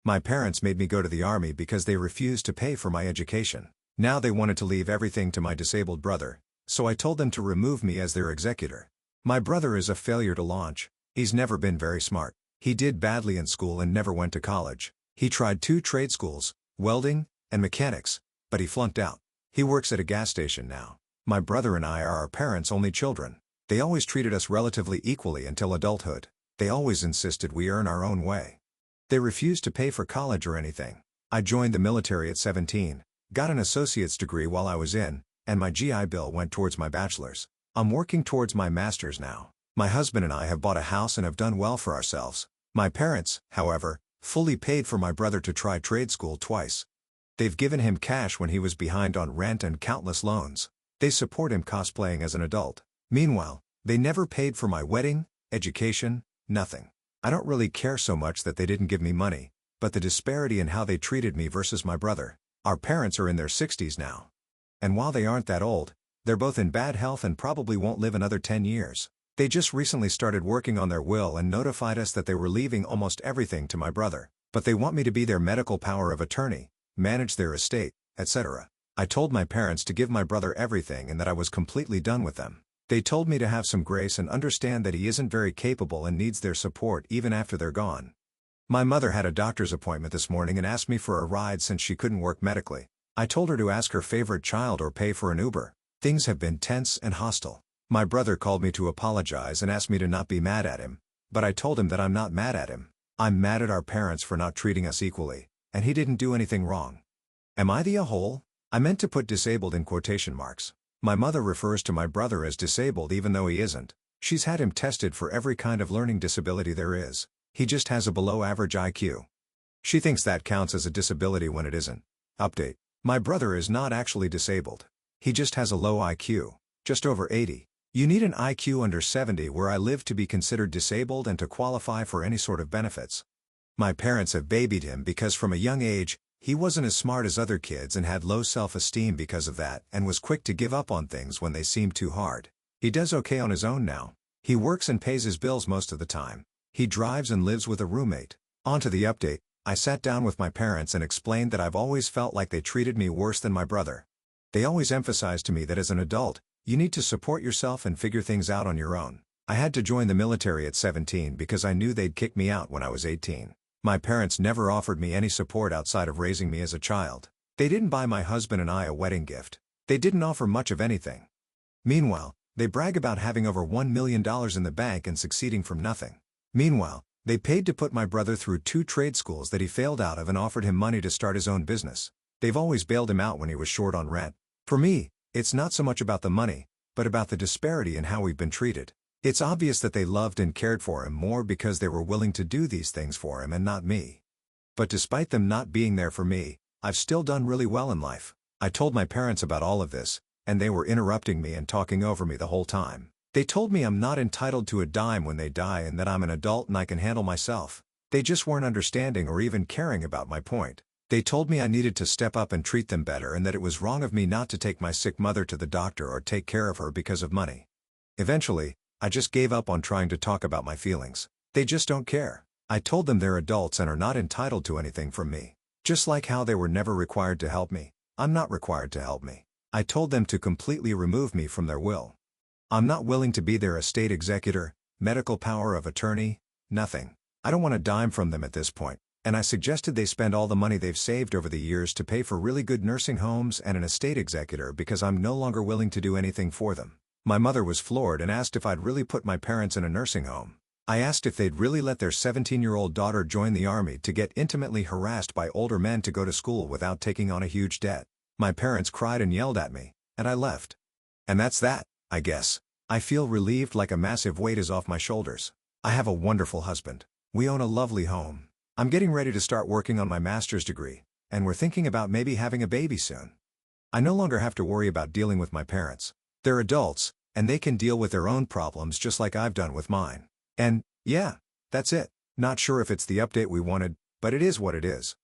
My parents made me go to the army because they refused to pay for my education. Now they wanted to leave everything to my disabled brother, so I told them to remove me as their executor. My brother is a failure to launch. He's never been very smart. He did badly in school and never went to college. He tried 2 trade schools, welding and mechanics, but he flunked out. He works at a gas station now. My brother and I are our parents' only children. They always treated us relatively equally until adulthood. They always insisted we earn our own way. They refused to pay for college or anything. I joined the military at 17, got an associate's degree while I was in, and my GI Bill went towards my bachelor's. I'm working towards my master's now. My husband and I have bought a house and have done well for ourselves. My parents, however, fully paid for my brother to try trade school twice. They've given him cash when he was behind on rent and countless loans. They support him cosplaying as an adult. Meanwhile, they never paid for my wedding, education, nothing. I don't really care so much that they didn't give me money, but the disparity in how they treated me versus my brother. Our parents are in their 60s now. And while they aren't that old, they're both in bad health and probably won't live another 10 years. They just recently started working on their will and notified us that they were leaving almost everything to my brother, but they want me to be their medical power of attorney, manage their estate, etc. I told my parents to give my brother everything and that I was completely done with them. They told me to have some grace and understand that he isn't very capable and needs their support even after they're gone. My mother had a doctor's appointment this morning and asked me for a ride since she couldn't work medically. I told her to ask her favorite child or pay for an Uber. Things have been tense and hostile. My brother called me to apologize and asked me to not be mad at him, but I told him that I'm not mad at him. I'm mad at our parents for not treating us equally, and he didn't do anything wrong. Am I the a-hole? I meant to put disabled in quotation marks. My mother refers to my brother as disabled even though he isn't. She's had him tested for every kind of learning disability there is. He just has a below-average IQ. She thinks that counts as a disability when it isn't. Update. My brother is not actually disabled. He just has a low IQ, just over 80. You need an IQ under 70 where I live to be considered disabled and to qualify for any sort of benefits. My parents have babied him because from a young age, he wasn't as smart as other kids and had low self-esteem because of that and was quick to give up on things when they seemed too hard. He does okay on his own now. He works and pays his bills most of the time. He drives and lives with a roommate. On to the update. I sat down with my parents and explained that I've always felt like they treated me worse than my brother. They always emphasized to me that as an adult, you need to support yourself and figure things out on your own. I had to join the military at 17 because I knew they'd kick me out when I was 18. My parents never offered me any support outside of raising me as a child. They didn't buy my husband and I a wedding gift. They didn't offer much of anything. Meanwhile, they brag about having over $1 million in the bank and succeeding from nothing. Meanwhile, they paid to put my brother through 2 trade schools that he failed out of and offered him money to start his own business. They've always bailed him out when he was short on rent. For me, it's not so much about the money, but about the disparity in how we've been treated. It's obvious that they loved and cared for him more because they were willing to do these things for him and not me. But despite them not being there for me, I've still done really well in life. I told my parents about all of this, and they were interrupting me and talking over me the whole time. They told me I'm not entitled to a dime when they die and that I'm an adult and I can handle myself. They just weren't understanding or even caring about my point. They told me I needed to step up and treat them better and that it was wrong of me not to take my sick mother to the doctor or take care of her because of money. Eventually, I just gave up on trying to talk about my feelings. They just don't care. I told them they're adults and are not entitled to anything from me. Just like how they were never required to help me, I'm not required to help me. I told them to completely remove me from their will. I'm not willing to be their estate executor, medical power of attorney, nothing. I don't want a dime from them at this point, and I suggested they spend all the money they've saved over the years to pay for really good nursing homes and an estate executor because I'm no longer willing to do anything for them. My mother was floored and asked if I'd really put my parents in a nursing home. I asked if they'd really let their 17-year-old daughter join the army to get intimately harassed by older men to go to school without taking on a huge debt. My parents cried and yelled at me, and I left. And that's that, I guess. I feel relieved, like a massive weight is off my shoulders. I have a wonderful husband. We own a lovely home. I'm getting ready to start working on my master's degree, and we're thinking about maybe having a baby soon. I no longer have to worry about dealing with my parents. They're adults, and they can deal with their own problems just like I've done with mine. And, yeah, that's it. Not sure if it's the update we wanted, but it is what it is.